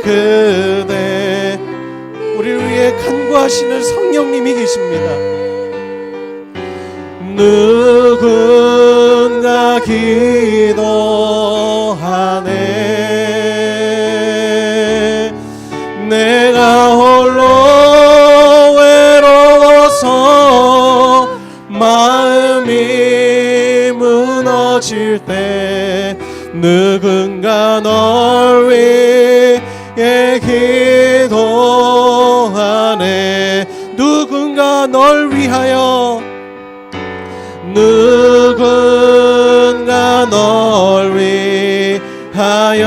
그대, 우리를 위해 간구하시는 성령님이 계십니다. 누군가 기도하네. 내가 홀로 외로워서 마음이 무너질 때 누군가 널 위해 기도하네. 누군가 널 위하여, 누군가 널 위하여,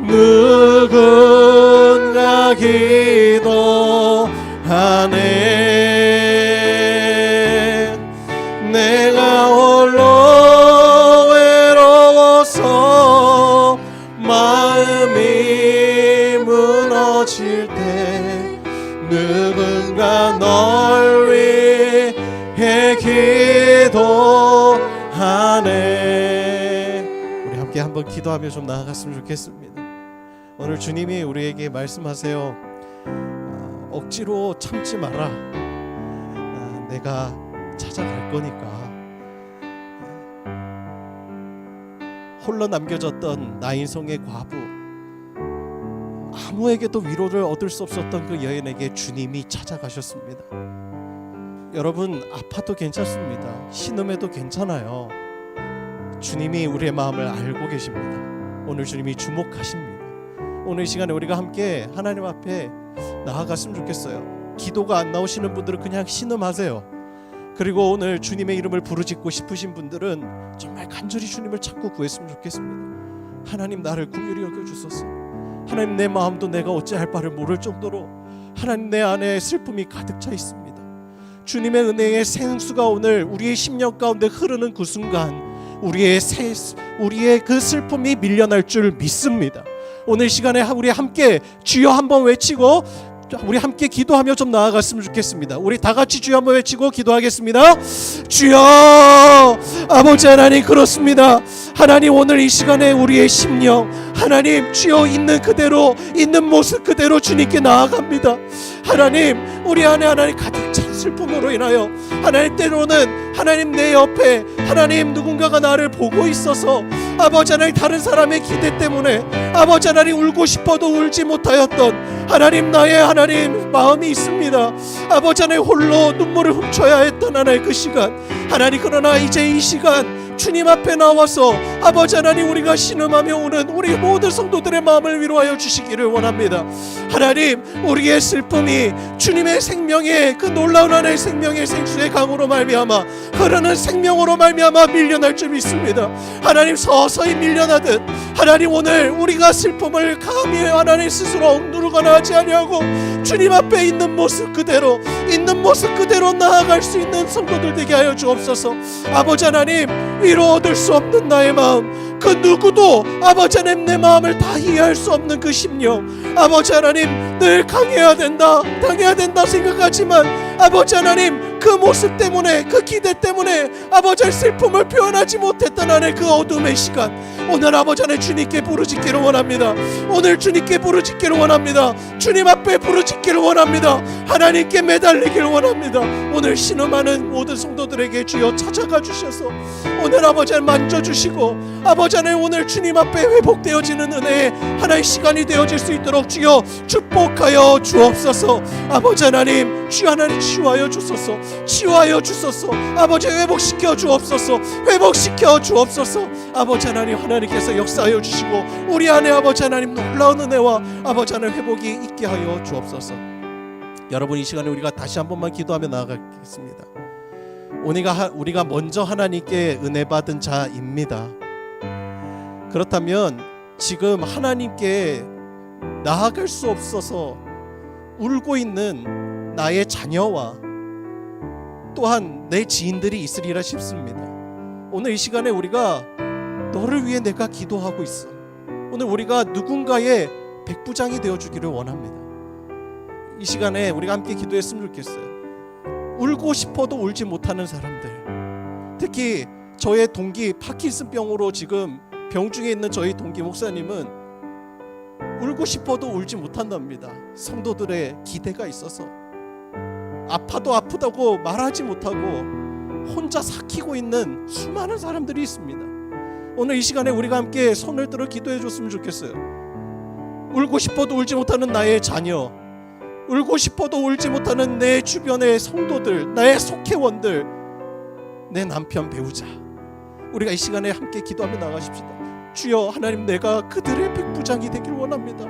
누군가 기도하네. 내가 홀로 외로워서 마음이 무너질 때 누군가 널 위해 기도하네. 우리 함께 한번 기도하며 좀 나아갔으면 좋겠습니다. 오늘 주님이 우리에게 말씀하세요. 억지로 참지 마라. 내가 찾아갈 거니까. 홀로 남겨졌던 나인성의 과부, 아무에게도 위로를 얻을 수 없었던 그 여인에게 주님이 찾아가셨습니다. 여러분, 아파도 괜찮습니다. 신음해도 괜찮아요. 주님이 우리의 마음을 알고 계십니다. 오늘 주님이 주목하십니다. 오늘 이 시간에 우리가 함께 하나님 앞에 나아갔으면 좋겠어요. 기도가 안 나오시는 분들은 그냥 신음하세요. 그리고 오늘 주님의 이름을 부르짖고 싶으신 분들은 정말 간절히 주님을 찾고 구했으면 좋겠습니다. 하나님, 나를 긍휼히 여겨주소서. 하나님, 내 마음도 내가 어찌할 바를 모를 정도로 하나님 내 안에 슬픔이 가득 차 있습니다. 주님의 은혜의 생수가 오늘 우리의 심령 가운데 흐르는 그 순간 우리의 그 슬픔이 밀려날 줄 믿습니다. 오늘 시간에 우리 함께 주여 한번 외치고 우리 함께 기도하며 좀 나아갔으면 좋겠습니다. 우리 다 같이 주여 한번 외치고 기도하겠습니다. 주여, 아버지 하나님, 그렇습니다. 하나님, 오늘 이 시간에 우리의 심령 하나님 주여 있는 그대로, 있는 모습 그대로 주님께 나아갑니다. 하나님, 우리 안에 하나님 가득 찬 슬픔으로 인하여 하나님, 때로는 하나님 내 옆에 하나님 누군가가 나를 보고 있어서 아버지 하나님 다른 사람의 기대 때문에 아버지 하나님 울고 싶어도 울지 못하였던 하나님 나의 하나님 마음이 있습니다. 아버지 하나님 홀로 눈물을 훔쳐야 했던 하나님 그 시간, 하나님, 그러나 이제 이 시간 주님 앞에 나와서 아버지 하나님 우리가 신음하며 우는 우리 모든 성도들의 마음을 위로하여 주시기를 원합니다. 하나님, 우리의 슬픔이 주님의 생명의 그 놀라운 하나님의 생명의 생수의 강으로 말미암아 흐르는 생명으로 말미암아 밀려날 줄 믿습니다. 하나님, 서서히 밀려나듯 하나님 오늘 우리가 슬픔을 감히 하나님 스스로 억누르거나 하지 아니하고 주님 앞에 있는 모습 그대로 나아갈 수 있는 성도들 되게 하여 주옵소서. 아버지 하나님, 위로 얻을 수 없는 나의 마음, 그 누구도 아버지 하나님 내 마음을 다 이해할 수 없는 그 심령, 아버지 하나님 늘 당해야 된다 생각하지만 아버지 하나님 그 모습 때문에, 그 기대 때문에 아버지의 슬픔을 표현하지 못했던 하나님 그 어둠의 시간, 오늘 아버지 하나님 주님께 부르짖기를 원합니다. 오늘 주님께 부르짖기를 원합니다. 주님 앞에 부르짖기를 원합니다. 하나님께 매달리기를 원합니다. 오늘 신음하는 모든 성도들에게 주여 찾아가 주셔서 오늘 아버지 하나님 만져주시고 아버지 하나님 오늘 주님 앞에 회복되어지는 은혜의 하나의 시간이 되어질 수 있도록 주여 축복하여 주옵소서. 아버지 하나님 주여 하나님 치유하여 주소서. 치유하여 주소서. 아버지 회복시켜 주옵소서. 회복시켜 주옵소서. 아버지 하나님 하나님께서 역사하여 주시고 우리 안에 아버지 하나님 놀라운 은혜와 아버지 하나님 회복이 있게 하여 주옵소서. 여러분 이 시간에 우리가 다시 한 번만 기도하며 나아가겠습니다. 우리가 먼저 하나님께 은혜 받은 자입니다. 그렇다면 지금 하나님께 나아갈 수 없어서 울고 있는 나의 자녀와 또한 내 지인들이 있으리라 싶습니다. 오늘 이 시간에 우리가 너를 위해 내가 기도하고 있어. 오늘 우리가 누군가의 백부장이 되어주기를 원합니다. 이 시간에 우리가 함께 기도했으면 좋겠어요. 울고 싶어도 울지 못하는 사람들, 특히 저의 동기 파킨슨병으로 지금 병중에 있는 저희 동기 목사님은 울고 싶어도 울지 못한답니다. 성도들의 기대가 있어서 아파도 아프다고 말하지 못하고 혼자 삭히고 있는 수많은 사람들이 있습니다. 오늘 이 시간에 우리가 함께 손을 들어 기도해 줬으면 좋겠어요. 울고 싶어도 울지 못하는 나의 자녀, 울고 싶어도 울지 못하는 내 주변의 성도들, 나의 속회원들, 내 남편 배우자, 우리가 이 시간에 함께 기도하며 나가십시다. 주여 하나님, 내가 그들의 백부장이 되길 원합니다.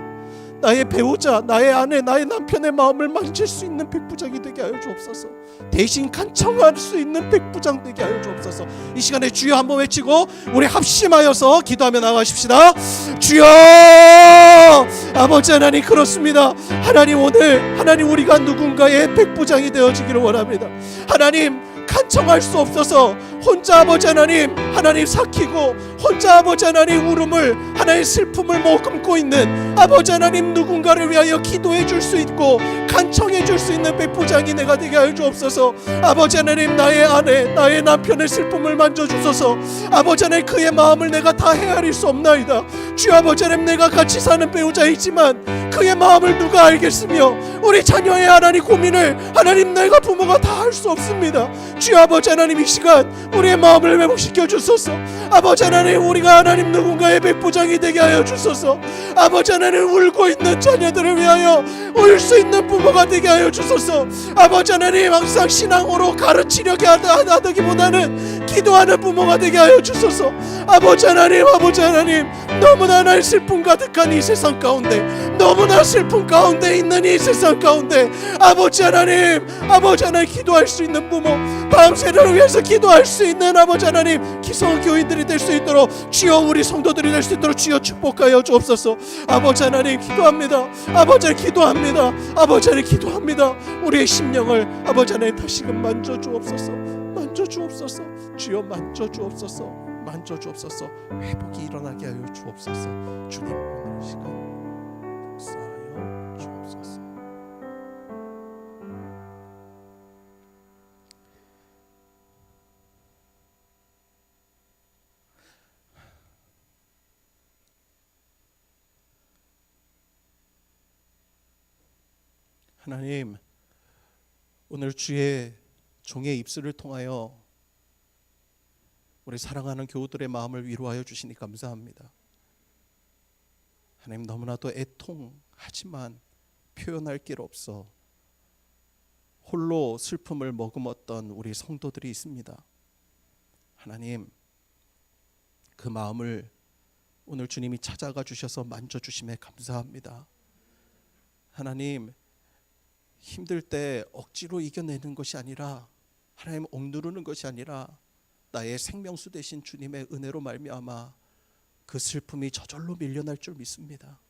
나의 배우자, 나의 아내, 나의 남편의 마음을 만질 수 있는 백부장이 되게 하여 주옵소서. 대신 간청할 수 있는 백부장 되게 하여 주옵소서. 이 시간에 주여 한번 외치고 우리 합심하여서 기도하며 나가십시다. 주여, 아버지 하나님, 그렇습니다. 하나님, 오늘 하나님 우리가 누군가의 백부장이 되어지기를 원합니다. 하나님, 간청할 수 없어서 혼자 아버지 하나님 삭히고 혼자 아버지 하나님 울음을, 하나의 슬픔을 머금고 있는 아버지 하나님 누군가를 위하여 기도해 줄 수 있고 간청해 줄 수 있는 백부장이 내가 되게 하여 주옵소서. 아버지 하나님, 나의 아내, 나의 남편의 슬픔을 만져주소서. 아버지 하나님, 그의 마음을 내가 다 헤아릴 수 없나이다. 주여 아버지 하나님, 내가 같이 사는 배우자이지만 그의 마음을 누가 알겠으며 우리 자녀의 하나님 고민을 하나님 내가 부모가 다 할 수 없습니다. 주여 아버지 하나님, 이 시간 우리의 마음을 회복시켜 주소서. 아버지 하나님, 우리가 하나님 누군가의 백부장이 되게 하여 주소서. 아버지 하나님, 울고 있는 자녀들을 위하여 울 수 있는 부모가 되게 하여 주소서. 아버지 하나님, 항상 신앙으로 가르치려고 하기보다는 기도하는 부모가 되게 하여 주소서. 아버지 하나님, 아버지 하나님, 너무나 나의 슬픔 가득한 이 세상 가운데, 너무나 슬픔 가운데 있는 이 세상 가운데 아버지 하나님 기도할 수 있는 부모, 밤새를 위해서 기도할 수 있는 아버지 하나님 기성 교인들이 될 수 있도록 주여, 우리 성도들이 될 수 있도록 주여 축복하여 주옵소서. 아버지 하나님 기도합니다. 아버지 하나님 기도합니다. 아버지 하나님 기도합니다. 우리의 심령을 아버지 하나님 다시금 만져 주옵소서. 만져 주옵소서. 주여 만져 주옵소서. 만져 주옵소서. 회복이 일어나게 하여 주옵소서. 주님, 오늘 시간 역사하여 주옵소서. 하나님, 오늘 주의 종의 입술을 통하여 우리 사랑하는 교우들의 마음을 위로하여 주시니 감사합니다. 하나님, 너무나도 애통하지만 표현할 길 없어 홀로 슬픔을 머금었던 우리 성도들이 있습니다. 하나님, 그 마음을 오늘 주님이 찾아가 주셔서 만져주심에 감사합니다. 하나님, 힘들 때 억지로 이겨내는 것이 아니라, 하나님 억누르는 것이 아니라 나의 생명수 되신 주님의 은혜로 말미암아 그 슬픔이 저절로 밀려날 줄 믿습니다.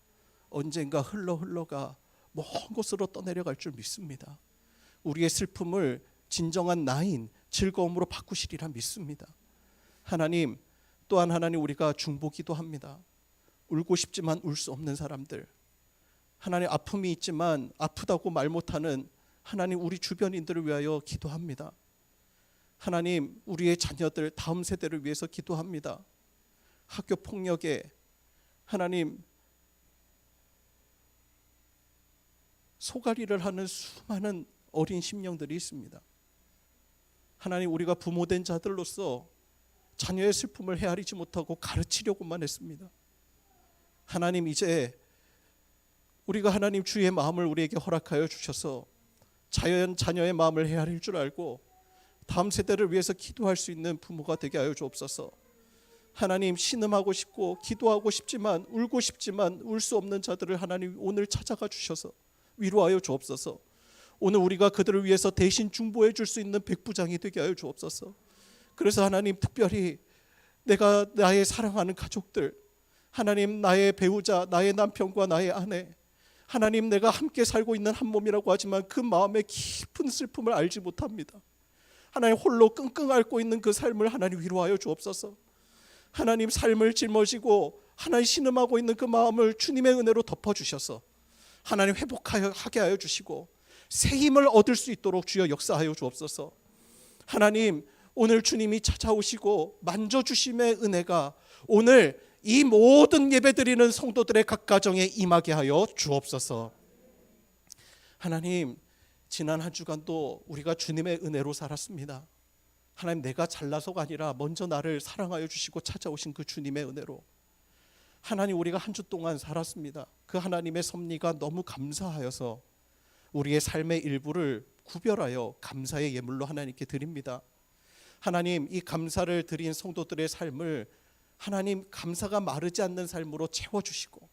언젠가 흘러가 먼 곳으로 떠내려갈 줄 믿습니다. 우리의 슬픔을 진정한 나인 즐거움으로 바꾸시리라 믿습니다. 하나님, 또한 하나님, 우리가 중보기도 합니다. 울고 싶지만 울 수 없는 사람들, 하나님 아픔이 있지만 아프다고 말 못하는 하나님 우리 주변인들을 위하여 기도합니다. 하나님, 우리의 자녀들 다음 세대를 위해서 기도합니다. 학교 폭력에 하나님 소갈이를 하는 수많은 어린 심령들이 있습니다. 하나님, 우리가 부모된 자들로서 자녀의 슬픔을 헤아리지 못하고 가르치려고만 했습니다. 하나님, 이제 우리가 하나님 주의 마음을 우리에게 허락하여 주셔서 자녀의 마음을 헤아릴 줄 알고 다음 세대를 위해서 기도할 수 있는 부모가 되게 하여 주옵소서. 하나님, 신음하고 싶고 기도하고 싶지만 울고 싶지만 울 수 없는 자들을 하나님 오늘 찾아가 주셔서 위로하여 주옵소서. 오늘 우리가 그들을 위해서 대신 중보해 줄 수 있는 백부장이 되게 하여 주옵소서. 그래서 하나님, 특별히 내가 나의 사랑하는 가족들, 하나님 나의 배우자, 나의 남편과 나의 아내, 하나님 내가 함께 살고 있는 한 몸이라고 하지만 그 마음의 깊은 슬픔을 알지 못합니다. 하나님, 홀로 끙끙 앓고 있는 그 삶을 하나님 위로하여 주옵소서. 하나님, 삶을 짊어지고 하나님 신음하고 있는 그 마음을 주님의 은혜로 덮어주셔서 하나님 회복하게 하여 주시고 새 힘을 얻을 수 있도록 주여 역사하여 주옵소서. 하나님, 오늘 주님이 찾아오시고 만져주심의 은혜가 오늘 이 모든 예배드리는 성도들의 각 가정에 임하게 하여 주옵소서. 하나님, 지난 한 주간도 우리가 주님의 은혜로 살았습니다. 하나님, 내가 잘나서가 아니라 먼저 나를 사랑하여 주시고 찾아오신 그 주님의 은혜로 하나님, 우리가 한 주 동안 살았습니다. 그 하나님의 섭리가 너무 감사하여서 우리의 삶의 일부를 구별하여 감사의 예물로 하나님께 드립니다. 하나님, 이 감사를 드린 성도들의 삶을 하나님 감사가 마르지 않는 삶으로 채워주시고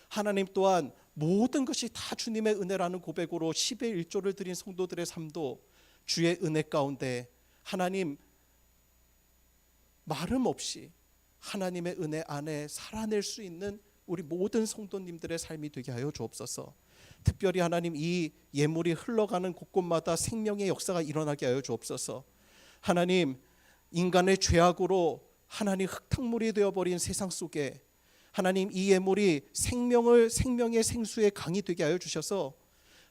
하나님 또한 모든 것이 다 주님의 은혜라는 고백으로 10의 1조를 드린 성도들의 삶도 주의 은혜 가운데 하나님 마름 없이 하나님의 은혜 안에 살아낼 수 있는 우리 모든 성도님들의 삶이 되게 하여 주옵소서. 특별히 하나님, 이 예물이 흘러가는 곳곳마다 생명의 역사가 일어나게 하여 주옵소서. 하나님, 인간의 죄악으로 하나님 흙탕물이 되어버린 세상 속에 하나님, 이 예물이 생명의 생수의 강이 되게 하여 주셔서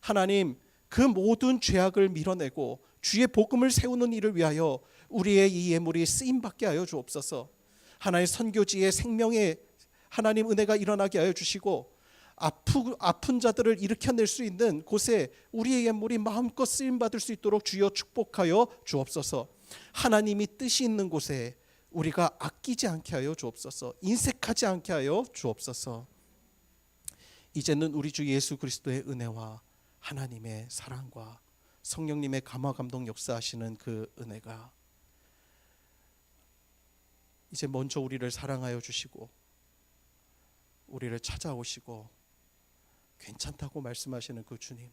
하나님, 그 모든 죄악을 밀어내고 주의 복음을 세우는 일을 위하여 우리의 이 예물이 쓰임받게 하여 주옵소서. 하나님, 선교지에 생명의 하나님 은혜가 일어나게 하여 주시고 아픈 자들을 일으켜낼 수 있는 곳에 우리의 예물이 마음껏 쓰임받을 수 있도록 주여 축복하여 주옵소서. 하나님이 뜻이 있는 곳에 우리가 아끼지 않게 하여 주옵소서. 인색하지 않게 하여 주옵소서. 이제는 우리 주 예수 그리스도의 은혜와 하나님의 사랑과 성령님의 감화 감동 역사하시는 그 은혜가 이제 먼저 우리를 사랑하여 주시고 우리를 찾아오시고 괜찮다고 말씀하시는 그 주님,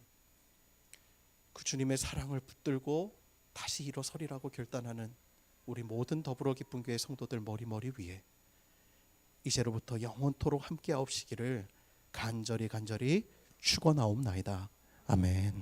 그 주님의 사랑을 붙들고 다시 일어서리라고 결단하는 우리 모든 더불어 기쁜 교회 성도들 머리 위에 이제로부터 영원토록 함께하옵시기를 간절히 축원하옵나이다. 아멘.